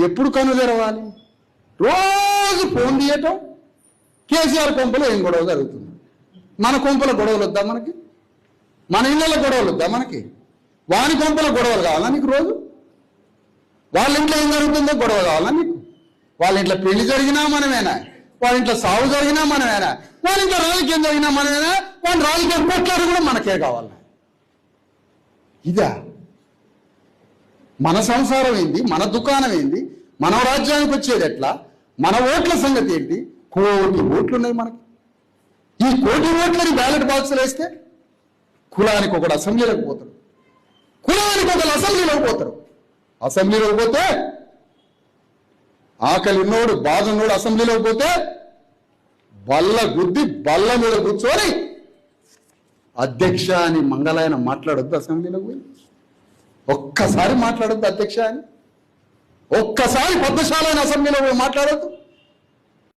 ఎప్పుడు కన్ను తెరవాలి? రోజు ఫోన్ తీయటం, కేసీఆర్ కొంపలో ఏం గొడవ జరుగుతుంది. మన కొంపల గొడవలు వద్దా మనకి? మన ఇళ్ళలో గొడవలు వద్దా మనకి? వాని కొంపల గొడవలు కావాలా నీకు? రోజు వాళ్ళ ఇంట్లో ఏం జరుగుతుందో గొడవ కావాలా నీకు? వాళ్ళ ఇంట్లో పెళ్లి జరిగినా మనమేనా? వాళ్ళ ఇంట్లో సాగు జరిగినా మనమేనా? వాళ్ళ ఇంట్లో రాజకీయం జరిగినా మనమేనా? వాళ్ళ రాజకీయం కొట్లాడు కూడా మనకే కావాలా? ఇదా మన సంసారం ఏంది? మన దుకాణం ఏంది? మన రాజ్యానికి వచ్చేది ఎట్లా? మన ఓట్ల సంగతి ఏంటి? కోటి ఓట్లు ఉన్నాయి మనకి. ఈ కోటి ఓట్లని బ్యాలెట్ బాక్సులు వేస్తే కులానికి ఒకడు అసెంబ్లీలోకి పోతాడు, కులానికి ఒకరు అసెంబ్లీలోకి పోతారు. అసెంబ్లీలోకి పోతే ఆకలి ఉన్నోడు బాధ ఉన్నోడు అసెంబ్లీలోకి పోతే బల్ల గుద్ది బల్ల మీద కూర్చొని అధ్యక్ష అని మంగళాయన మాట్లాడొద్దు. అసెంబ్లీలోకి పోయి ఒక్కసారి మాట్లాడొద్దు అధ్యక్ష అని. ఒక్కసారి పద్మశాల అసెంబ్లీలో పోయి మాట్లాడొద్దు.